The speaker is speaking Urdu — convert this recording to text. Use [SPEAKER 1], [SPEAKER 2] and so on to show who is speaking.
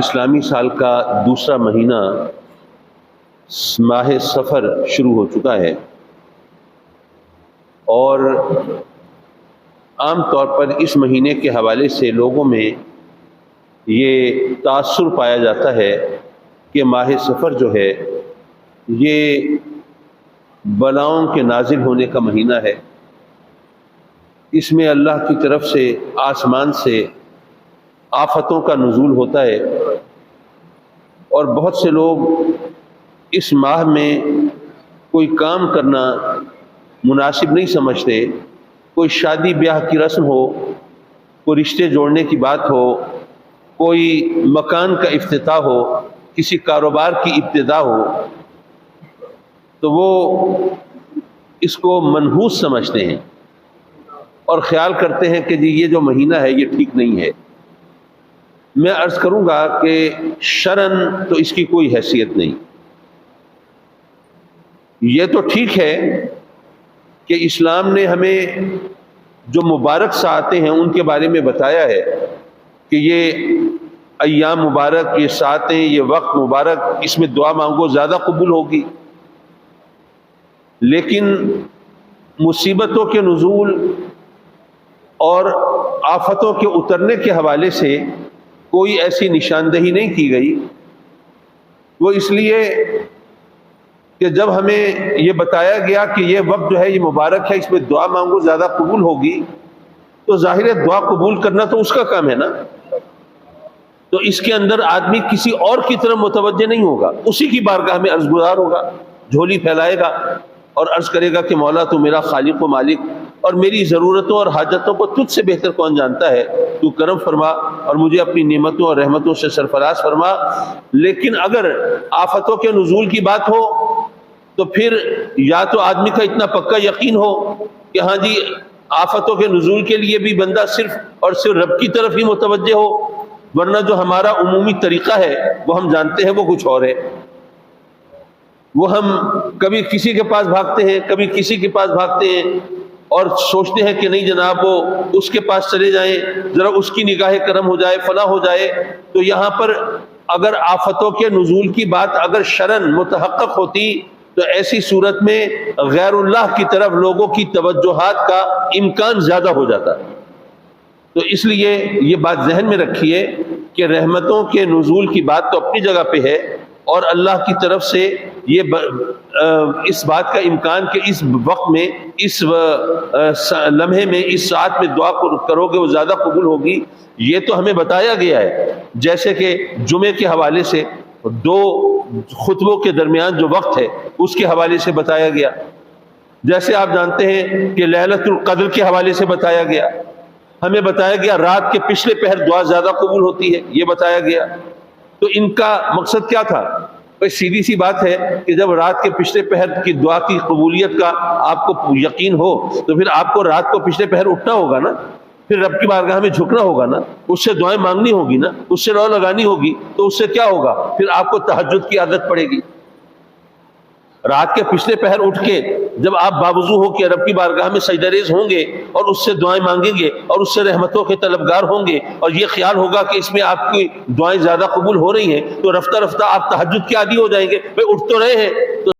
[SPEAKER 1] اسلامی سال کا دوسرا مہینہ ماہ سفر شروع ہو چکا ہے، اور عام طور پر اس مہینے کے حوالے سے لوگوں میں یہ تاثر پایا جاتا ہے کہ ماہ سفر جو ہے یہ بلاؤں کے نازل ہونے کا مہینہ ہے۔ اس میں اللہ کی طرف سے آسمان سے آفتوں کا نزول ہوتا ہے، اور بہت سے لوگ اس ماہ میں کوئی کام کرنا مناسب نہیں سمجھتے۔ کوئی شادی بیاہ کی رسم ہو، کوئی رشتے جوڑنے کی بات ہو، کوئی مکان کا افتتاح ہو، کسی کاروبار کی ابتدا ہو، تو وہ اس کو منحوس سمجھتے ہیں اور خیال کرتے ہیں کہ جی یہ جو مہینہ ہے یہ ٹھیک نہیں ہے۔ میں عرض کروں گا کہ شرعاً تو اس کی کوئی حیثیت نہیں۔ یہ تو ٹھیک ہے کہ اسلام نے ہمیں جو مبارک ساعتیں ہیں ان کے بارے میں بتایا ہے کہ یہ ایام مبارک، یہ ساعتیں، یہ وقت مبارک، اس میں دعا مانگو زیادہ قبول ہوگی۔ لیکن مصیبتوں کے نزول اور آفتوں کے اترنے کے حوالے سے کوئی ایسی نشاندہی نہیں کی گئی۔ وہ اس لیے کہ جب ہمیں یہ بتایا گیا کہ یہ وقت جو ہے یہ مبارک ہے، اس میں دعا مانگو زیادہ قبول ہوگی، تو ظاہر ہے دعا قبول کرنا تو اس کا کام ہے نا۔ تو اس کے اندر آدمی کسی اور کی طرف متوجہ نہیں ہوگا، اسی کی بارگاہ میں عرض گزار ہوگا، جھولی پھیلائے گا اور عرض کرے گا کہ مولا تو میرا خالق و مالک، اور میری ضرورتوں اور حاجتوں کو تجھ سے بہتر کون جانتا ہے، تو کرم فرما اور مجھے اپنی نعمتوں اور رحمتوں سے سرفراز فرما۔ لیکن اگر آفتوں کے نزول کی بات ہو تو پھر یا تو آدمی کا اتنا پکا یقین ہو کہ ہاں جی آفتوں کے نزول کے لیے بھی بندہ صرف اور صرف رب کی طرف ہی متوجہ ہو، ورنہ جو ہمارا عمومی طریقہ ہے وہ ہم جانتے ہیں وہ کچھ اور ہے۔ وہ ہم کبھی کسی کے پاس بھاگتے ہیں، کبھی کسی کے پاس بھاگتے ہیں، اور سوچتے ہیں کہ نہیں جناب وہ اس کے پاس چلے جائیں، ذرا اس کی نگاہ کرم ہو جائے، فلاں ہو جائے۔ تو یہاں پر اگر آفتوں کے نزول کی بات اگر شرعاً متحقق ہوتی تو ایسی صورت میں غیر اللہ کی طرف لوگوں کی توجہات کا امکان زیادہ ہو جاتا۔ تو اس لیے یہ بات ذہن میں رکھیے کہ رحمتوں کے نزول کی بات تو اپنی جگہ پہ ہے، اور اللہ کی طرف سے یہ اس بات کا امکان کہ اس وقت میں، اس لمحے میں، اس ساعت میں دعا کرو گے وہ زیادہ قبول ہوگی، یہ تو ہمیں بتایا گیا ہے۔ جیسے کہ جمعے کے حوالے سے دو خطبوں کے درمیان جو وقت ہے اس کے حوالے سے بتایا گیا، جیسے آپ جانتے ہیں کہ ليلۃ القدر کے حوالے سے بتایا گیا، ہمیں بتایا گیا رات کے پچھلے پہر دعا زیادہ قبول ہوتی ہے، یہ بتایا گیا۔ تو ان کا مقصد کیا تھا؟ بس سیدھی سی بات ہے کہ جب رات کے پچھلے پہر کی دعا کی قبولیت کا آپ کو یقین ہو تو پھر آپ کو رات کو پچھلے پہر اٹھنا ہوگا نا، پھر رب کی بارگاہ میں جھکنا ہوگا نا، اس سے دعائیں مانگنی ہوگی نا، اس سے رو لگانی ہوگی، تو اس سے کیا ہوگا؟ پھر آپ کو تہجد کی عادت پڑے گی۔ رات کے پچھلے پہر اٹھ کے جب آپ باوضو ہو کے رب کی بارگاہ میں سجدہ ریز ہوں گے اور اس سے دعائیں مانگیں گے اور اس سے رحمتوں کے طلبگار ہوں گے، اور یہ خیال ہوگا کہ اس میں آپ کی دعائیں زیادہ قبول ہو رہی ہیں، تو رفتہ رفتہ آپ تہجد کے عادی ہو جائیں گے۔ بھئی اٹھ تو رہے ہیں تو